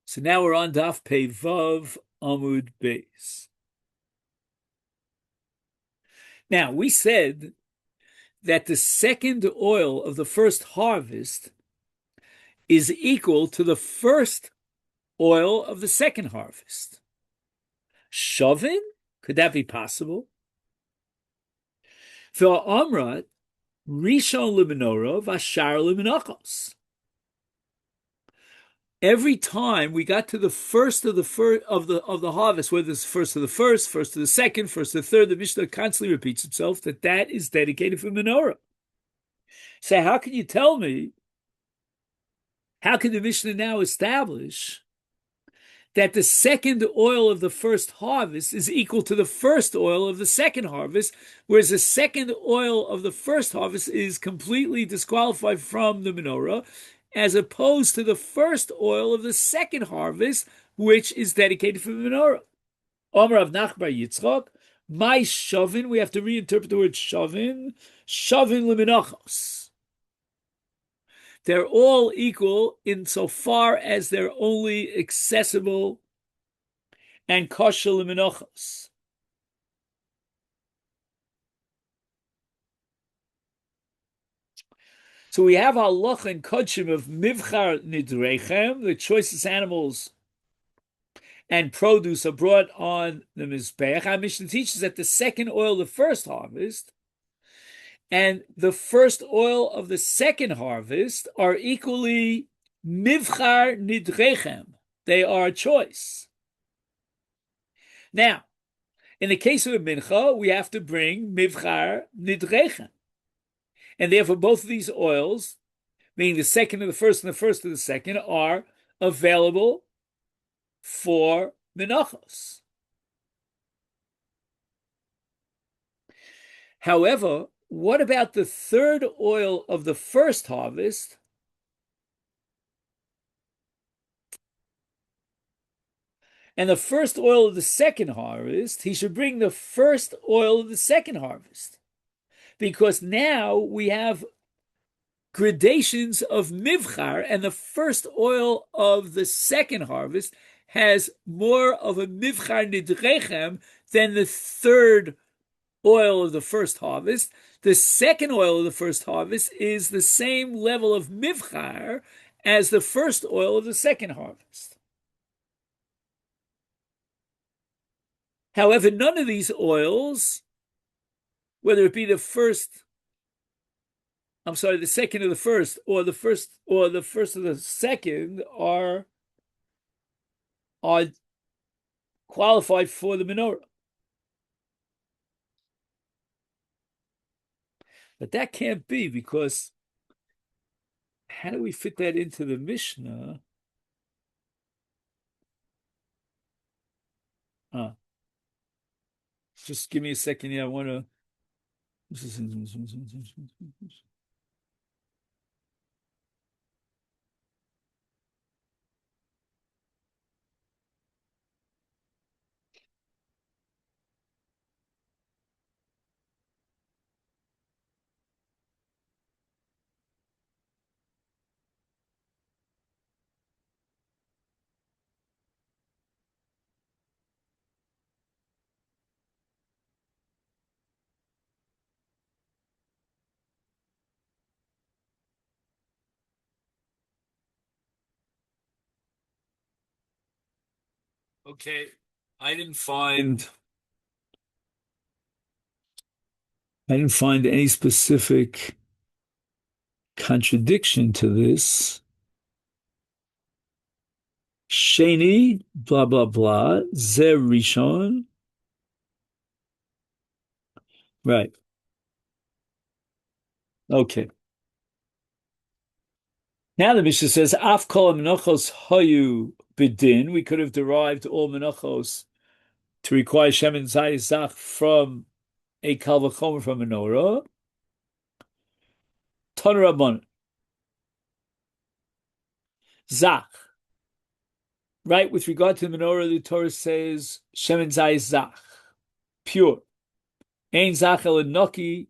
So now we're on Daf Pei Vav Amud Beis. Now we said that the second oil of the first harvest is equal to the first oil of the second harvest. Shovin? Could that be possible? Amrat Rishon Limenorah Vashar Limenachos. Every time we got to the first of the harvest, whether it's first of the first of the second, first of the third, the Mishnah constantly repeats itself that is dedicated for menorah. So how can you tell me? How can the Mishnah now establish that the second oil of the first harvest is equal to the first oil of the second harvest, whereas the second oil of the first harvest is completely disqualified from the menorah, as opposed to the first oil of the second harvest, which is dedicated for the menorah? Omer of Nachbar Yitzchak, my shovin, we have to reinterpret the word shovin lemenachos. They're all equal insofar as they're only accessible and kosher lemenachos. So we have halach and kodshim of mivchar nidrechem, the choicest animals and produce are brought on the mizbeach. Our Mishnah teaches that the second oil of the first harvest and the first oil of the second harvest are equally mivchar nidrechem. They are a choice. Now, in the case of a mincha, we have to bring mivchar nidrechem. And therefore, both of these oils, meaning the second of the first and the first of the second, are available for Menachos. However, what about the third oil of the first harvest? And the first oil of the second harvest, he should bring the first oil of the second harvest. Because now we have gradations of mivchar, and the first oil of the second harvest has more of a mivchar nidrechem than the third oil of the first harvest. The second oil of the first harvest is the same level of mivchar as the first oil of the second harvest. However, none of these oils, whether it be the second of the first, or the first of the second, are qualified for the menorah. But that can't be, because how do we fit that into the Mishnah? Just give me a second here. I want to. Okay, I didn't find any specific contradiction to this. Sheni, blah blah blah, Ze Rishon. Right. Okay. Now the Mishnah says, Af kol menachos hayu bidin. We could have derived all menachos to require shemen zayis from a kal v'chomer from menorah. Ton Rabban. Zach. Right, with regard to the menorah, the Torah says shemen zayis zach, pure. Ein zach el noki.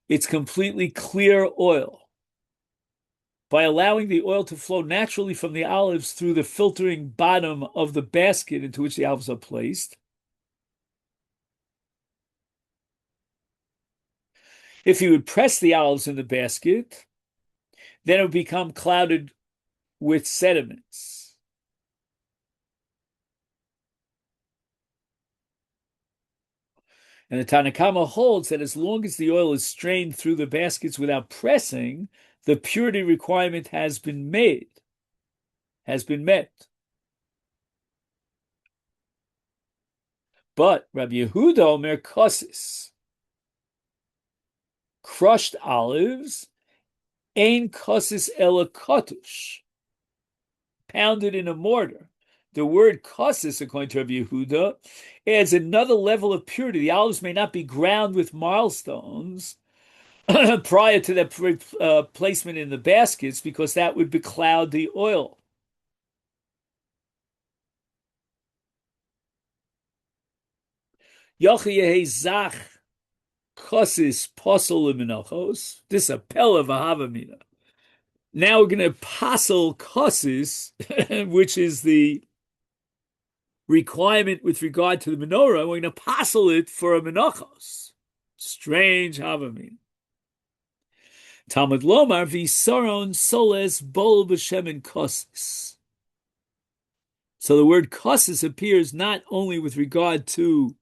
It's completely clear oil. by allowing the oil to flow naturally from the olives through the filtering bottom of the basket into which the olives are placed. If you would press the olives in the basket, then it would become clouded with sediments. And the Tanakama holds that as long as the oil is strained through the baskets without pressing, the purity requirement has been met. But Rabbi Yehuda Omer kosis, crushed olives, ein kosis ela kotush, pounded in a mortar. The word kosis, according to Rabbi Yehuda, adds another level of purity. The olives may not be ground with milestones prior to their placement in the baskets, because that would becloud the oil. Yochi Zach kosis posel Menachos. This is a pella v'havamina. Now we're going to posel kosis, which is the requirement with regard to the menorah. We're going to posel it for a Menachos. Strange havamina. Talmud Lomar v'saron soles bol b'shemen kosis. So the word kosis appears not only with regard to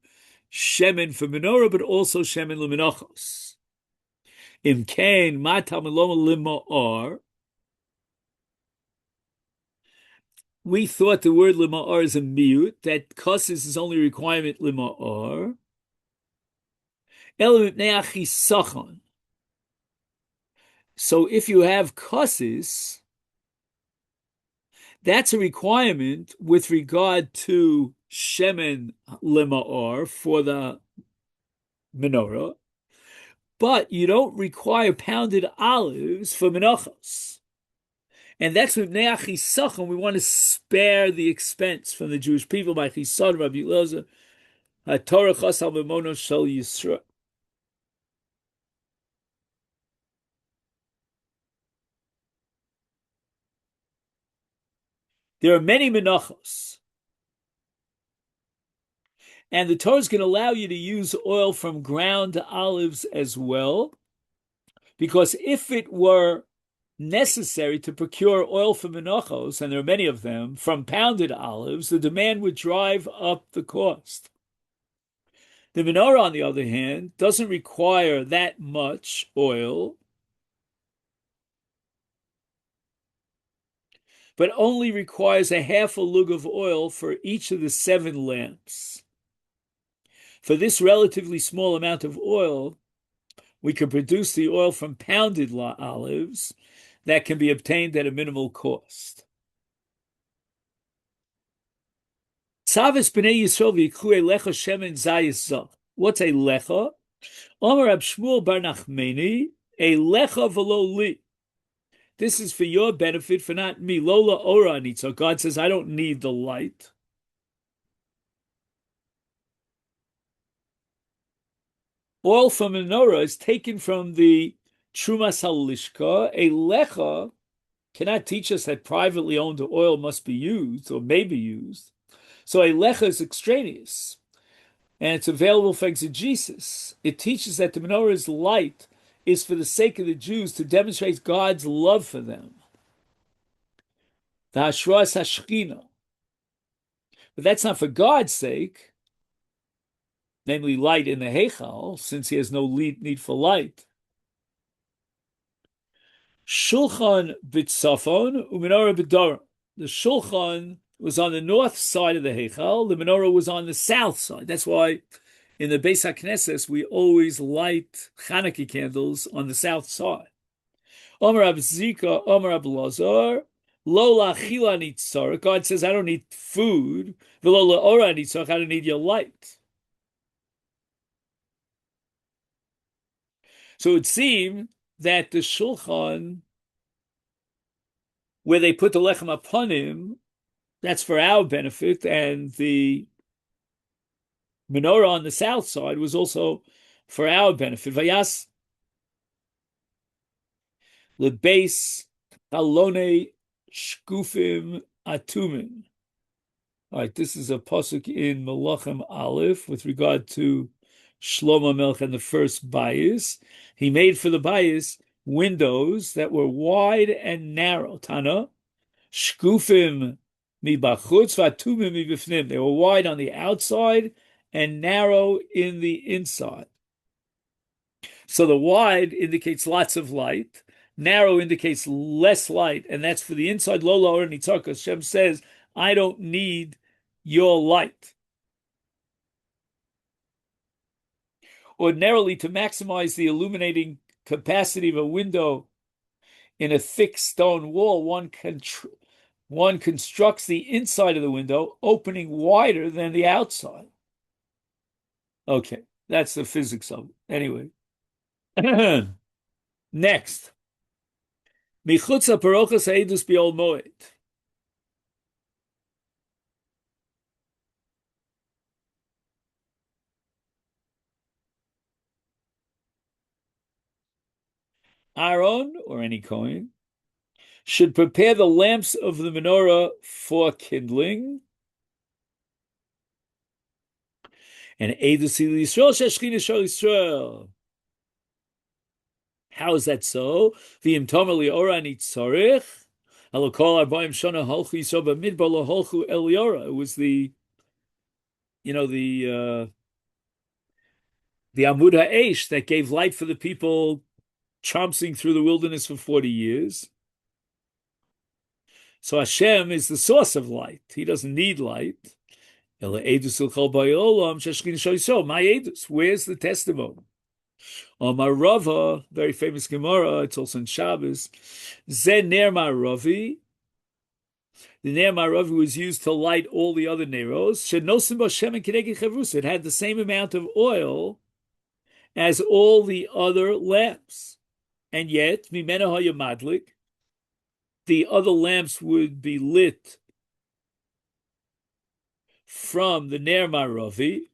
shemen for menorah, but also shemen lemenachos. Imkain ma Talmud Lomar lima'ar. We thought the word lima'ar is a miut, that kosis is only a requirement lima'ar. Elam mipnei achisachon. So if you have kosis, that's a requirement with regard to shemen lima'or for the menorah, but you don't require pounded olives for menachos. And that's with ne'achisachon. We want to spare the expense from the Jewish people by chisad Rabbi Elazar, Torah chasal b'mono shel Yisra. There are many menachos, and the Torah is going to allow you to use oil from ground olives as well, because if it were necessary to procure oil for menachos, and there are many of them, from pounded olives, the demand would drive up the cost. The menorah, on the other hand, doesn't require that much oil, but only requires a half a lug of oil for each of the 7 lamps. For this relatively small amount of oil, we can produce the oil from pounded olives that can be obtained at a minimal cost. Tzavis b'nei Yisrael v'yikhu lecha shemen zayis zach. What's a lecha? Omer Rab Shmuel bar Nachmeni, a lecha v'lo li. This is for your benefit, for not me. Lola ora nitzo. God says, I don't need the light. Oil from menorah is taken from the Trumas Halishka. A lecha cannot teach us that privately owned oil must be used or may be used. So a lecha is extraneous, and it's available for exegesis. It teaches that the menorah's light is for the sake of the Jews, to demonstrate God's love for them. The Hashras Hashchina. But that's not for God's sake, namely light in the Heichal, since he has no need for light. Shulchan b'tzafon u'menorah b'daram. The Shulchan was on the north side of the Heichal. The menorah was on the south side. That's why in the Beis HaKnesses we always light Chanukah candles on the south side. Omer Rab Zika, Omer Rab Lazar, Lo la'achila nitzarek. God says, I don't need food. V'lo la'ora nitzarek. I don't need your light. So it would seem that the Shulchan, where they put the lechem upon him, that's for our benefit, and the menorah on the south side was also for our benefit. Vayas lebeis Halone shkufim atumim. All right, this is a pasuk in Melachim Aleph with regard to Shlomo Melech and the first bayis. He made for the bayis windows that were wide and narrow. Tana, shkufim mibachutz v'atumim mibifnim. They were wide on the outside and narrow in the inside. So the wide indicates lots of light, narrow indicates less light, and that's for the inside. Lola or nitzaka. Hashem says, I don't need your light. Ordinarily, to maximize the illuminating capacity of a window in a thick stone wall, one constructs the inside of the window opening wider than the outside. Okay, that's the physics of it. Anyway. Next. Michutza parochas haedus biol moed. Aaron, or any Kohen, should prepare the lamps of the menorah for kindling. And Eidus Yisrael Sheshchina Shal Yisrael. How is that so? V'im tomer li'ora nitzarich. Halokol arbaim shana halchu Yisrael b'midbar lo halchu el yora. It was the Amud HaEsh that gave light for the people tromping through the wilderness for 40 years. So Hashem is the source of light. He doesn't need light. Where's the testimony? Rava, very famous Gemara, it's also in Shabbos. Ze ner ma'aravi. The ner ma'aravi was used to light all the other neros. It had the same amount of oil as all the other lamps. And yet, mimena hayamadlik, the other lamps would be lit from the ner ma'aravi.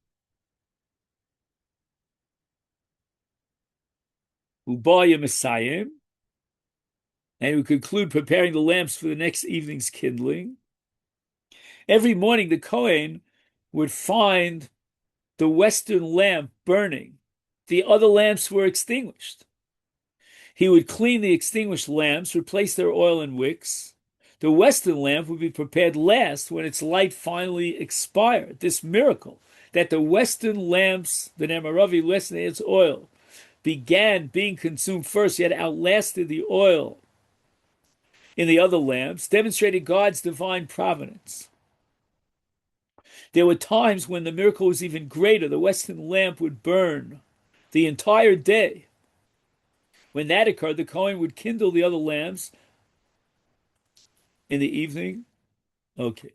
Ubaya Messiah, and we conclude preparing the lamps for the next evening's kindling. Every morning, the Kohen would find the western lamp burning. The other lamps were extinguished. He would clean the extinguished lamps, replace their oil and wicks. The western lamp would be prepared last when its light finally expired. This miracle that the western lamps, the Nemaravi, lessened its oil, began being consumed first, yet outlasted the oil in the other lamps, demonstrated God's divine providence. There were times when the miracle was even greater. The western lamp would burn the entire day. When that occurred, the Kohen would kindle the other lamps in the evening. Okay.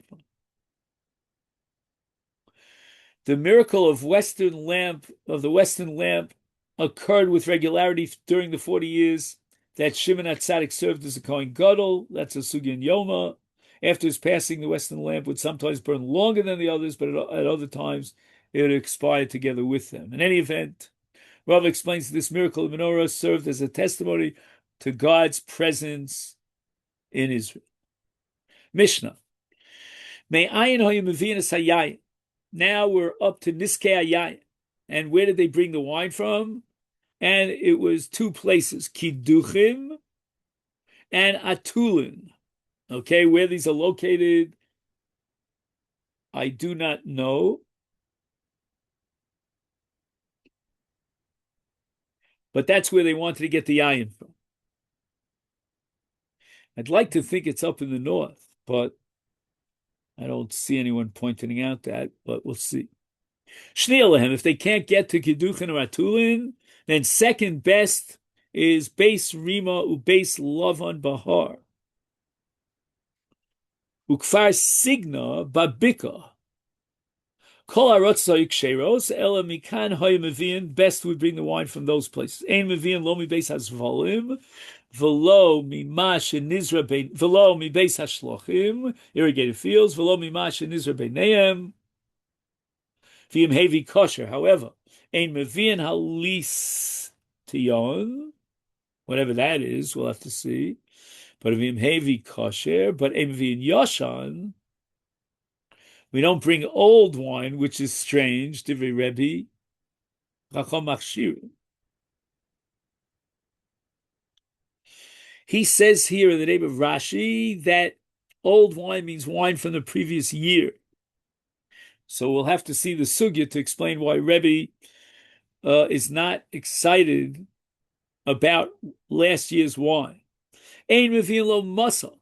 The miracle of the western lamp occurred with regularity during the 40 years that Shimon HaTzadik served as a Kohen Gadol. That's a Sugya in Yoma. After his passing, the western lamp would sometimes burn longer than the others, but at other times it would expire together with them. In any event, Rav explains that this miracle of menorah served as a testimony to God's presence in Israel. Mishnah. Now we're up to Niskei Hayayin. And where did they bring the wine from? And it was two places, Kidduchim and Atulin. Okay, where these are located, I do not know. But that's where they wanted to get the yayin from. I'd like to think it's up in the north, but I don't see anyone pointing out that, but we'll see. Shnealahem, if they can't get to Kidduchin or Atulin, then second best is Beis Rima u Beis Lavan Bahar. Ukfar Signa Babika. Kol Arotzai Ksheros, Ela Mikan Hoy Mevian, best would bring the wine from those places. Ein Mevian Lo Mi Beis Hasvalim, Velo Mi Mash in Nizra Bein, Velo Mi Beis Hashlochim, irrigated fields, Velo Mi Mash in Nizra Beineim, V'im Hevi Kosher. However, Ein Mevian Halis Tion, whatever that is, we'll have to see. But if im heavy kosher, but envy in yoshan, we don't bring old wine, which is strange. Divrei Rebbe, chacham machshirim. He says here in the name of Rashi that old wine means wine from the previous year. So we'll have to see the sugya to explain why Rebbe is not excited about last year's wine. Ein mevi'in lo masak.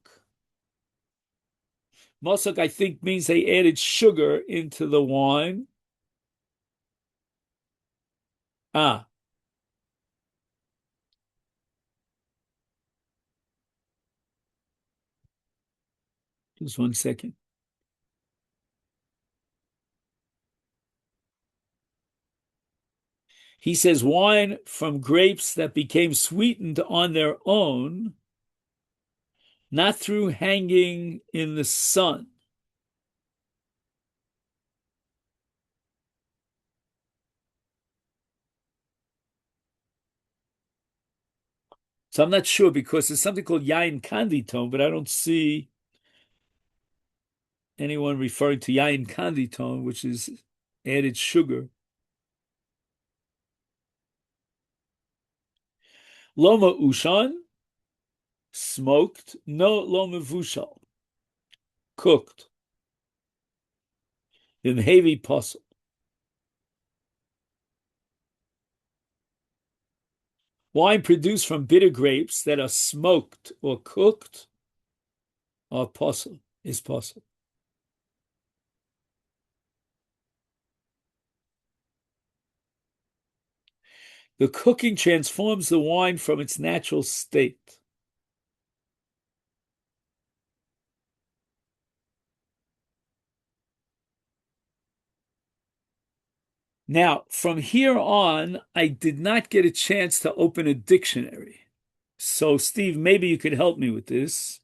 Masak, I think, means they added sugar into the wine. Just 1 second. He says wine from grapes that became sweetened on their own, not through hanging in the sun. So I'm not sure because there's something called yain canditon, but I don't see anyone referring to yain canditon, which is added sugar. Loma ushan, smoked. No, loma vushal, cooked. In heavy puzzle. Wine produced from bitter grapes that are smoked or cooked are puzzle, is puzzle. The cooking transforms the wine from its natural state. Now, from here on, I did not get a chance to open a dictionary. So, Steve, maybe you could help me with this.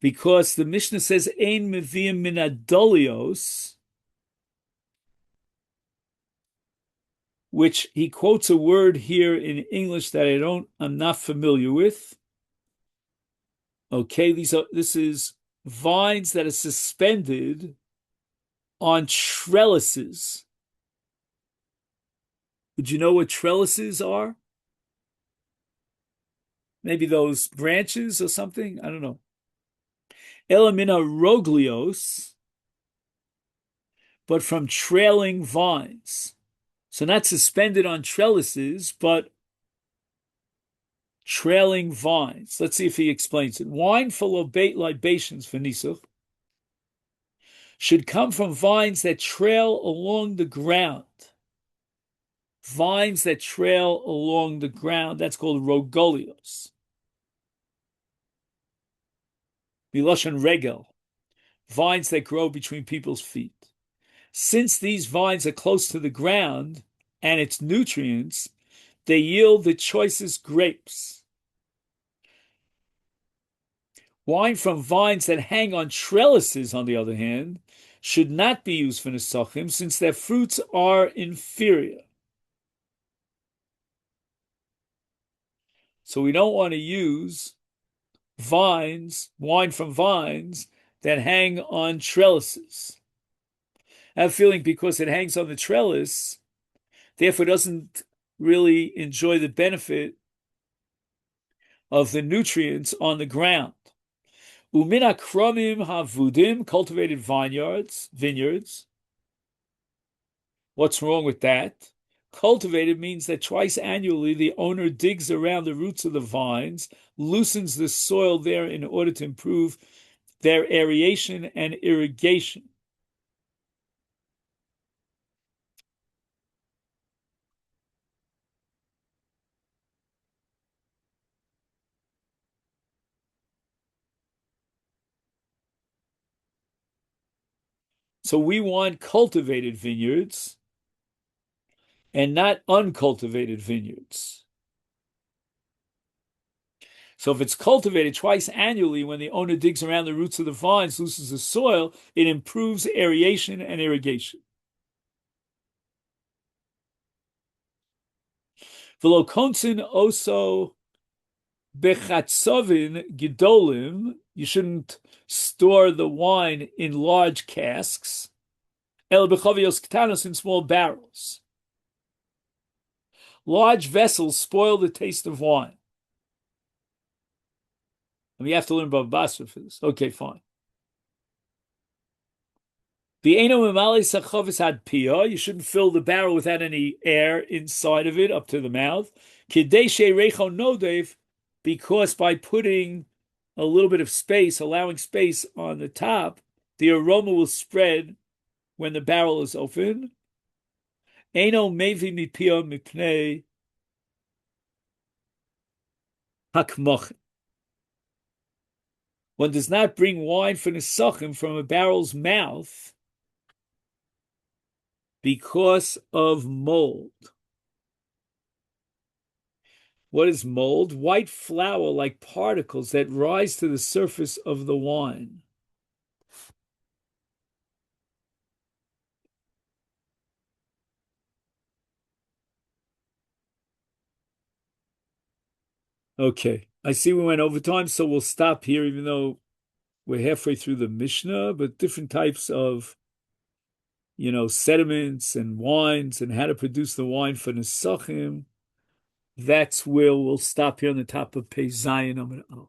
Because the Mishnah says, Ein meviim min adolios, which he quotes a word here in English that I'm not familiar with. Okay, this is vines that are suspended on trellises. Would you know what trellises are? Maybe those branches or something? I don't know. Elamina roglios, but from trailing vines. So not suspended on trellises, but trailing vines. Let's see if he explains it. Wine full of libations for Nisuch should come from vines that trail along the ground. Vines that trail along the ground, that's called rogolios. Miloshan regel, vines that grow between people's feet. Since these vines are close to the ground and its nutrients, they yield the choicest grapes. Wine from vines that hang on trellises, on the other hand, should not be used for nesachim, since their fruits are inferior. So we don't want to use wine from vines that hang on trellises. I have a feeling because it hangs on the trellis, therefore doesn't really enjoy the benefit of the nutrients on the ground. Umina kromim havudim, cultivated vineyards. What's wrong with that? Cultivated means that twice annually the owner digs around the roots of the vines, loosens the soil there in order to improve their aeration and irrigation. So we want cultivated vineyards and not uncultivated vineyards. So if it's cultivated twice annually, when the owner digs around the roots of the vines, loosens the soil, it improves aeration and irrigation. V'lo konsin oso Bechatzovin gidolim, you shouldn't store the wine in large casks. El bechavios ktanos, in small barrels. Large vessels spoil the taste of wine. And we have to learn Bava Basra for this. Okay, fine. The eno mimali sachovis had pia. You shouldn't fill the barrel without any air inside of it up to the mouth. Kideshe recho nodev, because by putting a little bit of space, allowing space on the top, the aroma will spread when the barrel is open. Eno mevi mipia mipnei hakmoch. One does not bring wine for nesachim from a barrel's mouth because of mold. What is mold? White flour-like particles that rise to the surface of the wine. Okay, I see we went over time, so we'll stop here, even though we're halfway through the Mishnah, but different types of, sediments and wines and how to produce the wine for Nesachim. That's where we'll stop here on the top of Pei Zayin.